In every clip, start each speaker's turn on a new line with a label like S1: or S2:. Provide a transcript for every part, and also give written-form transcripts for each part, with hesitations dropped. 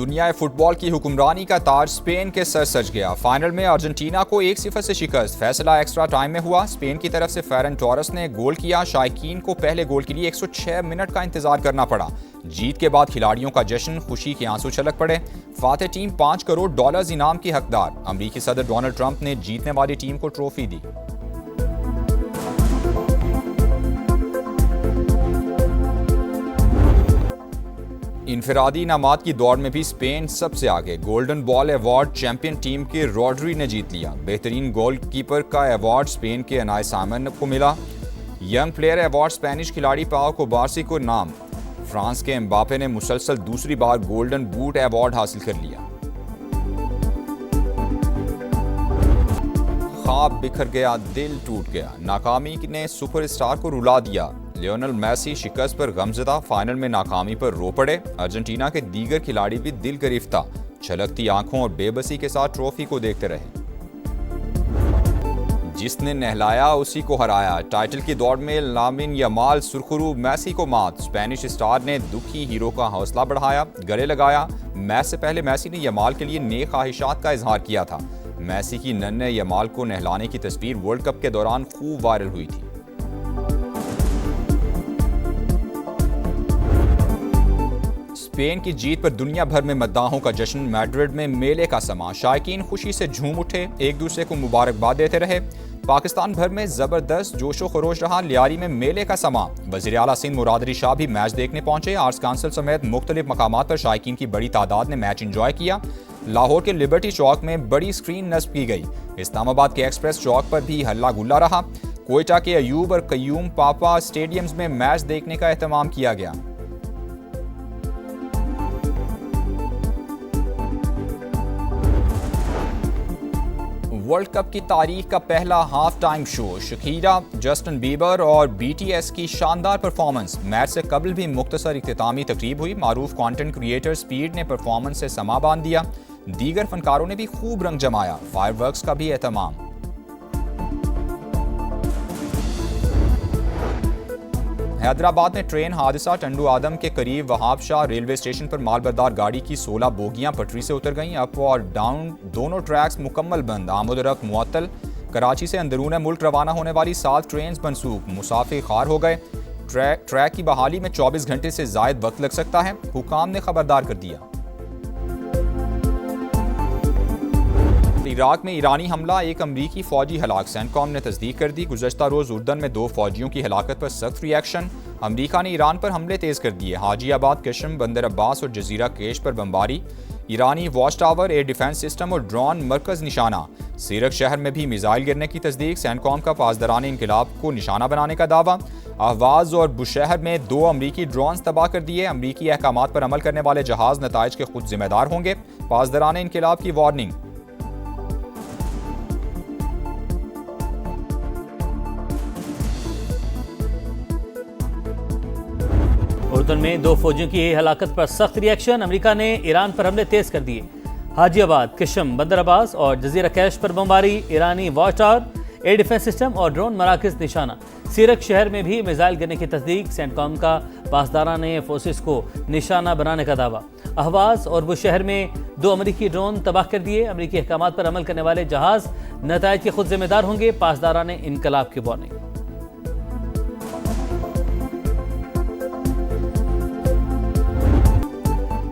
S1: दुनिया फुटबॉल की हुक्मरानी का ताज स्पेन के सर सज गया। फाइनल में अर्जेंटीना को 1-0 से शिकस्त। फैसला एक्स्ट्रा टाइम में हुआ। स्पेन की तरफ से फेरन टोरेस ने गोल किया। शायकीन को पहले गोल के लिए 106 मिनट का इंतजार करना पड़ा। जीत के बाद खिलाड़ियों का जश्न, खुशी के आंसू छलक पड़े। फातेह टीम $5 करोड़ इनाम की हकदार। अमेरिकी सदर डोनाल्ड ट्रंप ने जीतने वाली टीम को ट्रॉफी दी। इनफरादी इनामात की दौड़ में भी स्पेन सबसे आगे। Golden ball award champion team के रॉड्री ने जीत लिया। बेहतरीन गोलकीपर का अवार्ड स्पेन के अनाय सामन को मिला। यंग प्लेयर अवार्ड स्पेनिश खिलाड़ी पाओ कोबार्सी को नाम। फ्रांस के एम्बापे ने मुसलसल दूसरी बार गोल्डन बूट अवार्ड हासिल कर लिया। ख्वाब बिखर गया, दिल टूट गया। नाकामी ने सुपरस्टार को रुला दिया। लियोनेल मेसी शिकस्त पर गमज़दा, फाइनल में नाकामी पर रो पड़े। अर्जेंटीना के दीगर खिलाड़ी भी दिल गिरफ्ता, छलकती आंखों और बेबसी के साथ ट्रॉफी को देखते रहे। जिसने नहलाया उसी को हराया। टाइटल की दौड़ में लामिन यमाल सुरखरू मेसी को मात। स्पेनिश स्टार ने दुखी हीरो का हौसला बढ़ाया, गले लगाया। मैच से पहले मेसी ने यमाल के लिए नेक ख्वाहिशात का इजहार किया था। मेसी की नन्हे यमाल को नहलाने की तस्वीर वर्ल्ड कप के दौरान खूब वायरल हुई थी। स्पेन की जीत पर दुनिया भर में मद्दाहों का जश्न। मैड्रिड में मेले का समा। शायकीन खुशी से झूम उठे, एक दूसरे को मुबारकबाद देते रहे। पाकिस्तान भर में जबरदस्त जोशो खरोश रहा। लियारी में मेले का समा। वज़ीर आला सिंध मुराद अली शाह भी मैच देखने पहुंचे। आर्ट्स काउंसिल समेत मुख्तलिफ मकामात पर शायकीन की बड़ी तादाद ने मैच एंजॉय किया। लाहौर के लिबर्टी चौक में बड़ी स्क्रीन नस्ब की गई। इस्लामाबाद के एक्सप्रेस चौक पर भी हल्ला गुल्ला रहा। कोयटा के अयूब और कयूम पापा स्टेडियम्स में मैच देखने का एहतमाम किया गया। वर्ल्ड कप की तारीख का पहला half time show. Shakira, Justin Bieber और BTS की शानदार परफॉर्मेंस। मैच से कबल भी मुख्तसर इख्तितामी तकरीब हुई। मारूफ कंटेंट क्रिएटर स्पीड ने परफॉर्मेंस से समा बांध दिया। दीगर फनकारों ने भी खूब रंग जमाया। फायरवर्क्स का भी एहतमाम। हैदराबाद में ट्रेन हादसा। टंडू आदम के करीब वहाब शाह रेलवे स्टेशन पर मालबरदार गाड़ी की 16 बोगियां पटरी से उतर गईं। अप और डाउन दोनों ट्रैक्स मुकम्मल बंद। आमद-ओ-रफ्त मुअत्तल। कराची से अंदरून मुल्क रवाना होने वाली 7 ट्रेन मनसूख। मुसाफिर खार हो गए। ट्रैक की बहाली में 24 घंटे से जायद वक्त लग सकता है। हुकाम ने खबरदार कर दिया। इराक में ईरानी हमला, एक अमरीकी फौजी हलाक। सेंटकॉम ने तस्दीक कर दी। गुज़श्ता रोज उर्दन में 2 फौजियों की हलाकत पर सख्त रिएक्शन। अमरीका ने ईरान पर हमले तेज कर दिए। हाजीआबाद, कशम, बंदर अब्बास और जजीरा केश पर बमबारी। ईरानी watch tower, air defence system और ड्रोन मरकज निशाना। सीरक शहर में भी मिसाइल गिरने की तस्दीक। सेंटकॉम का पासदारान इनकलाब को निशाना बनाने का दावा। अहवाज और बुशहर में 2 अमरीकी ड्रोन तबाह कर दिए। अमरीकी अहकामात पर अमल करने वाले जहाज नताइज के खुद जिम्मेदार होंगे। पासदारान इनकलाब की वार्निंग।
S2: उर्दन में 2 फौजियों की हलाकत पर सख्त रिएक्शन। अमेरिका ने ईरान पर हमले तेज कर दिए। हाजीआबाद, कशम, बंदर अब्बास और जजीरा कैश पर बमबारी। ईरानी watch tower, air defence system और ड्रोन मराकज निशाना। सीरक शहर में भी मिसाइल गिरने की तस्दीक। सेंटकॉम का पासदाराने फोर्सेस को निशाना बनाने का दावा। अहवाज और बुशहर में 2 अमरीकी ड्रोन तबाह कर दिए। अमरीकी अहकामात पर अमल करने वाले जहाज नताइज के खुद जिम्मेदार होंगे। पासदाराने इनकलाब की वार्निंग।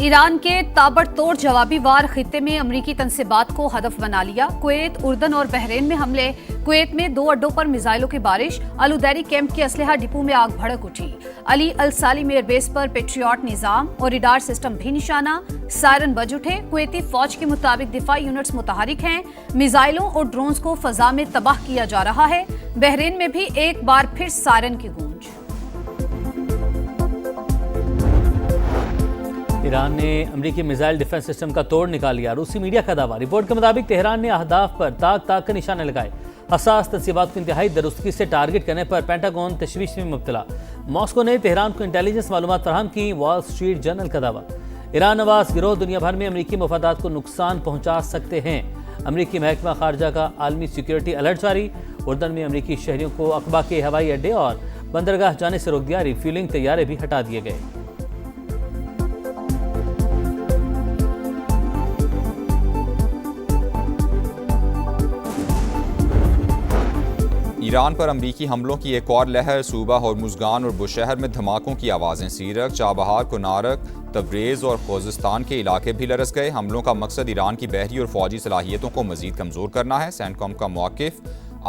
S3: ईरान के ताबड़तोड़ जवाबी वार खित्ते में अमरीकी तनसीबात को हदफ बना लिया। कुवैत, उर्दन और बहरीन में हमले। कुवैत में 2 अड्डों पर मिसाइलों की बारिश। अलुदैरी कैंप के असलहा डिपो में आग भड़क उठी। अली अल सालिम एयरबेस पर पेट्रियट निजाम और रिडार सिस्टम भी निशाना। सायरन बज उठे। कुवैती फौज के मुताबिक दिफाई यूनिट्स मुतहरिक हैं। मिसाइलों और ड्रोन्स को फजा में तबाह किया जा रहा है। बहरीन में भी एक बार फिर सायरन की गूंज।
S2: ईरान ने अमरीकी मिसाइल डिफेंस सिस्टम का तोड़ निकाल लिया। रूसी मीडिया का दावा। रिपोर्ट के मुताबिक तेहरान ने अहदाफ पर ताक के निशाने लगाए। हसास तनसीबात को इंतहाई दुरुस्तगी से टारगेट करने पर पेंटागन तशवीश में मुब्तला। मॉस्को ने तेहरान को इंटेलिजेंस मालूमात फराहम की। वॉल स्ट्रीट जर्नल का दावा। ईरान नवाज गिरोह दुनिया भर में अमरीकी मफादात को नुकसान पहुंचा सकते हैं। अमरीकी महकमा खारजा का आलमी सिक्योरिटी अलर्ट जारी। उर्दन में अमरीकी शहरियों को अकबा के हवाई अड्डे और बंदरगाह जाने से रोक दिया। रिफ्यूलिंग तैयारे भी हटा दिए गए।
S1: ईरान पर अमरीकी हमलों की एक और लहर। सूबा होर्मुज़गान और बुशहर में धमाकों की आवाज़ें। सीरक, चाबहार, कुनारक, तब्रेज़ और खोजिस्तान के इलाके भी लरस गए। हमलों का मकसद ईरान की बहरी और फौजी सलाहियतों को मज़ीद कमज़ोर करना है। सेंटकॉम का मौक़िफ़,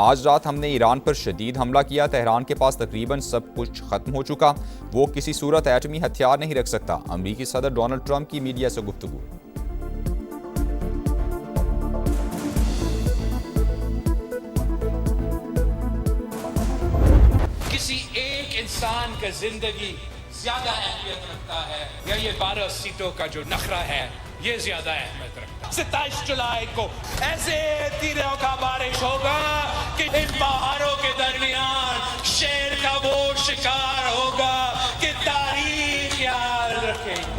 S1: आज रात हमने ईरान पर शदीद हमला किया। तेहरान के पास तकरीबन सब कुछ ख़त्म हो चुका। वो किसी सूरत एटमी हथियार नहीं रख सकता। अमरीकी सदर डोनाल्ड ट्रंप की मीडिया से गुफ्तगू।
S4: किसी एक इंसान का जिंदगी ज्यादा अहमियत रखता है या ये 12 सीटों का जो नखरा है ये ज्यादा अहमियत रखता है? 27 जुलाई को ऐसे तीरों का बारिश होगा कि इन पहाड़ों के दरमियान शेर का वो शिकार होगा कि तारीख याद रखेगी।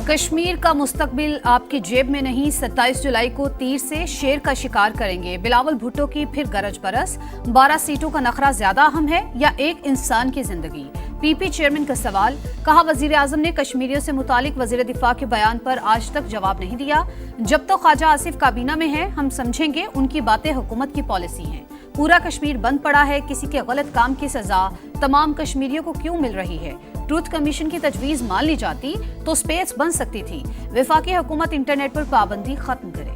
S3: कश्मीर का मुस्तकबिल आपकी जेब में नहीं, 27 जुलाई को तीर से शेर का शिकार करेंगे। बिलावल भुट्टो की फिर गरज बरस। 12 सीटों का नखरा ज्यादा अहम है या एक इंसान की जिंदगी? पीपी चेयरमैन का सवाल। कहा, वजीर आजम ने कश्मीरियों से मुतालिक वजीर दिफा के बयान पर आज तक जवाब नहीं दिया। जब तो ख्वाजा आसिफ काबीना में है, हम समझेंगे उनकी बातें हुकूमत की पॉलिसी हैं। पूरा कश्मीर बंद पड़ा है, किसी के गलत काम की सजा तमाम कश्मीरियों को क्यों मिल रही है? ट्रूथ कमीशन की तजवीज मान ली जाती तो स्पेस बन सकती थी। वफाकी हुकूमत इंटरनेट पर पाबंदी खत्म करे।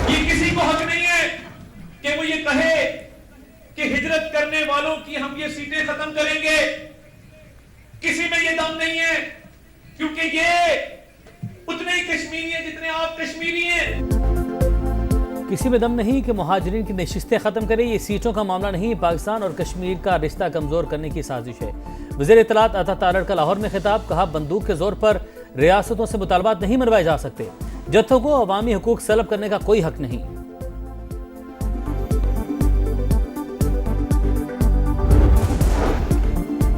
S5: ये किसी को हक नहीं है कि वो ये कहे कि हिजरत करने वालों की हम ये सीटें खत्म करेंगे। किसी में ये दम नहीं है, क्योंकि ये उतने ही कश्मीरी हैं जितने आप कश्मीरी हैं।
S2: किसी में दम नहीं कि मुहाजिरीन की नशिस्तें ख़त्म करे। ये सीटों का मामला नहीं, पाकिस्तान और कश्मीर का रिश्ता कमज़ोर करने की साजिश है। वज़ीर इत्तलात अता तारड़ का लाहौर में खिताब। कहा, बंदूक के जोर पर रियासतों से मुतालबात नहीं मनवाए जा सकते। जत्थों को अवामी हुकूक सलब करने का कोई हक नहीं।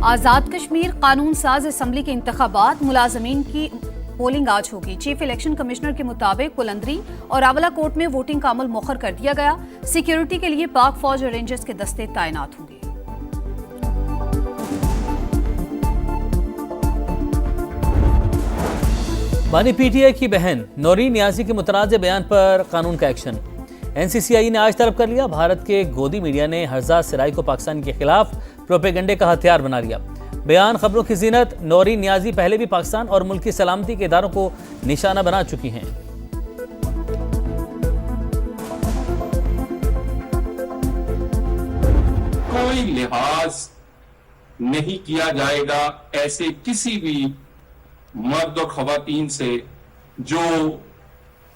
S3: आज़ाद कश्मीर कानून साज असम्बली के इंतखाबात, मुलाजमीन की पोलिंग आज होगी। चीफ इलेक्शन कमिश्नर के मुताबिक बुलंदरी और आंवला कोर्ट में वोटिंग का अमल मौखर कर दिया गया। सिक्योरिटी के लिए पाक फौज और रेंजर्स के दस्ते तैनात होंगे।
S2: बानी पीटीआई की बहन नौरीन नियाजी के मुतनाज़ बयान पर कानून का एक्शन। एनसीसीआई ने आज तलब कर लिया। भारत के गोदी मीडिया ने हरजाद सराई को पाकिस्तान के खिलाफ प्रोपेगेंडे का हथियार बना लिया। बयान खबरों की जीनत। नौरीन नियाजी पहले भी पाकिस्तान और मुल्क की सलामती के इदारों को निशाना बना चुकी हैं।
S6: कोई लिहाज नहीं किया जाएगा ऐसे किसी भी मर्द और खवातीन से जो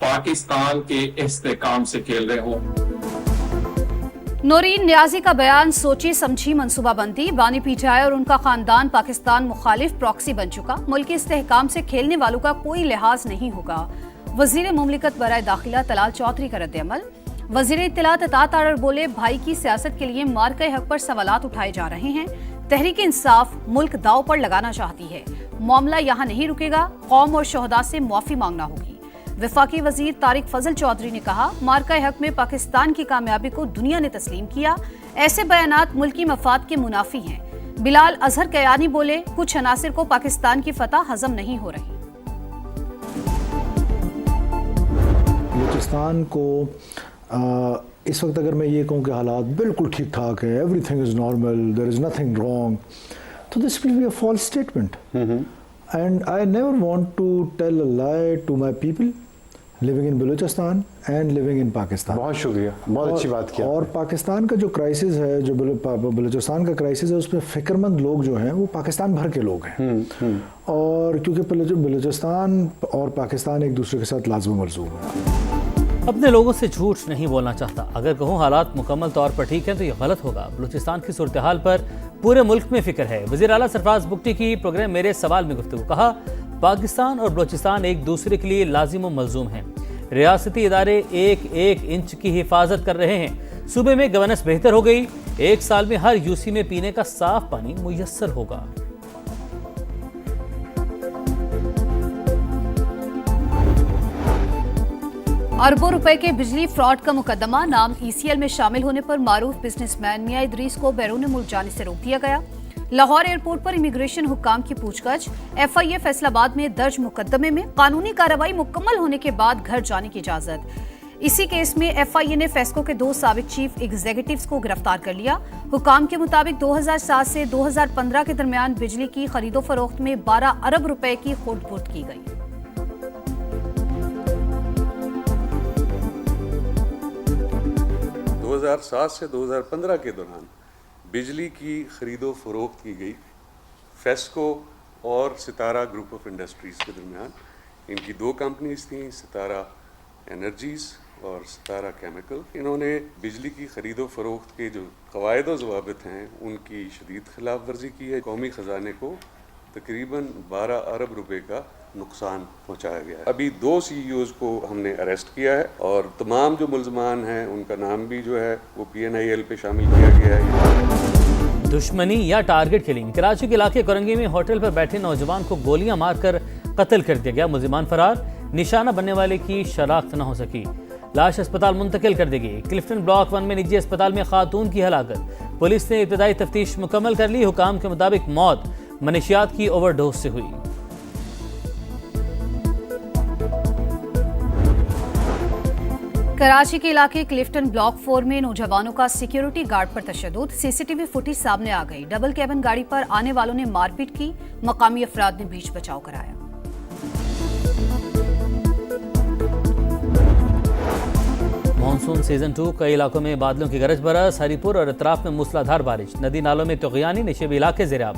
S6: पाकिस्तान के इस्तेकाम से खेल रहे हों।
S3: नौरीन नियाजी का बयान सोची समझी मंसूबाबंदी। बानी पीटीआई और उनका खानदान पाकिस्तान मुखालिफ प्रॉक्सी बन चुका। मुल्क के इस्तेहकाम से खेलने वालों का कोई लिहाज नहीं होगा। वजीर मुमलिकत बराए दाखिला तलाल चौधरी का रद्द-ए-अमल। वजीर इत्तलात अता तारड़ बोले, भाई की सियासत के लिए मार्के हक पर सवालात उठाए जा रहे हैं। तहरीक इंसाफ मुल्क दाव पर लगाना चाहती है। मामला यहाँ नहीं रुकेगा। कौम और शोहदा से मुआफी मांगना होगी। वफाकी वजीर तारिक फजल चौधरी ने कहा, मार्का हक में पाकिस्तान की कामयाबी को दुनिया ने तस्लीम किया। ऐसे बयानात मुल्की मफाद के मुनाफी हैं। बिलाल अजहर कयानी बोले, कुछ अनासिर को पाकिस्तान की फतह हजम नहीं हो रही।
S7: बलूचिस्तान को इस वक्त अगर मैं ये कहूँ कि हालात बिल्कुल ठीक ठाक है, everything is normal, there is nothing wrong, तो this will be a false statement. And I never want to tell a lie to my people living in Balochistan and living in Pakistan.
S8: बहुत शुक्रिया, बहुत अच्छी बात किया।
S7: और पाकिस्तान का जो क्राइसिस है, जो बलूचिस्तान का क्राइसिस है, उसमें फ़िक्रमंद लोग जो हैं वो पाकिस्तान भर के लोग हैं। और क्योंकि बलूचिस्तान और पाकिस्तान एक दूसरे के साथ लाज़िम मलज़ूम है।
S2: अपने लोगों से झूठ नहीं बोलना चाहता। अगर कहूँ हालात मुकम्मल तौर पर ठीक है तो यह गलत होगा। बलूचिस्तान की सूरत हाल पर पूरे मुल्क में फिक्र है। वज़ीर आला सरफराज बुगटी की प्रोग्राम मेरे सवाल में गुफ्तगू। कहा, पाकिस्तान और बलूचिस्तान एक दूसरे के लिए लाजिम व मलजूम हैं। रियासती इदारे एक एक इंच की हिफाजत कर रहे हैं। सूबे में गवर्नेंस बेहतर हो गई। 1 साल में हर यूसी में पीने का साफ पानी मुयस्सर होगा।
S3: अरबों रुपए के बिजली फ्रॉड का मुकदमा। नाम ECL में शामिल होने पर मारूफ बिजनेसमैन मियां इदरीस को बैरून मुल्क जाने से रोक दिया गया। लाहौर एयरपोर्ट पर इमिग्रेशन हुक्काम की पूछताछ। FIA फैसलाबाद में दर्ज मुकदमे में कानूनी कार्रवाई मुकम्मल होने के बाद घर जाने की इजाजत। इसी केस में एफआईए ने फेस्को के 2 साबिक चीफ एग्जीक्यूटिव्स को गिरफ्तार कर लिया। हुकाम के मुताबिक 2007 से 2015 के दरमियान बिजली की खरीदो फरोख्त में 12 अरब रुपए की खुर्द-बुर्द की गई।
S9: से 2015 के दौरान बिजली की खरीदो फरोख्त की गई फेस्को और सितारा ग्रुप ऑफ इंडस्ट्रीज़ के दरमियान। इनकी 2 कंपनीज थीं, सितारा एनर्जीज़ और सितारा केमिकल। इन्होंने बिजली की खरीदो फरोख्त के जो क़वायद व ज़वाबित हैं उनकी शदीद खिलाफ वर्जी की है। कौमी ख़जाने को तकरीबन 12 अरब रुपए का नुकसान पहुंचाया गया है। अभी 2 CEOs को हमने अरेस्ट किया है और तमाम जो मुल्ज़मान हैं उनका नाम भी जो है वो PNIL पे शामिल किया गया है।
S2: दुश्मनी या टारगेट किलिंग। कराची के इलाके कोरंगी में होटल पर बैठे नौजवान को गोलियां मारकर कत्ल कर दिया गया। मुल्ज़िमान फरार, निशाना बनने वाले की शनाख्त न हो सकी। लाश अस्पताल मुंतकिल कर दी गई। क्लिफ्टन ब्लॉक 1 में निजी अस्पताल में खातून की हलाकत। पुलिस ने इब्तदाई तफ्तीश मुकम्मल कर ली। हुकाम के मुताबिक मौत मनशियात की ओवरडोज से हुई।
S3: कराची के इलाके क्लिफ्टन ब्लॉक 4 में नौजवानों का सिक्योरिटी गार्ड पर तशद्दुद। CCTV फुटेज सामने आ गई। डबल कैबिन गाड़ी पर आने वालों ने मारपीट की। मकामी अफराद ने बीच बचाव कराया।
S2: मानसून सीजन 2 कई इलाकों में बादलों की गरज बरस। हरीपुर और अतराफ में मूसलाधार बारिश। नदी नालों में तुग़यानी। निशेबी इलाके ज़ेराब।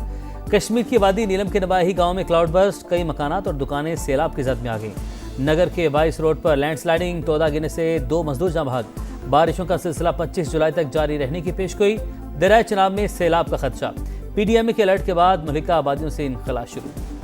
S2: कश्मीर की वादी नीलम के नबाही गांव में क्लाउड बर्स्ट। कई मकानात और दुकानें सैलाब की जद में आ गई। नगर के 22 रोड पर लैंडस्लाइडिंग। तोदा गिरने से 2 मजदूर जाँ बहक। बारिशों का सिलसिला 25 जुलाई तक जारी रहने की पेशगोई। दरिया चनाब में सैलाब का खदशा। PDMA के अलर्ट के बाद मुल्का आबादियों से इनखला शुरू।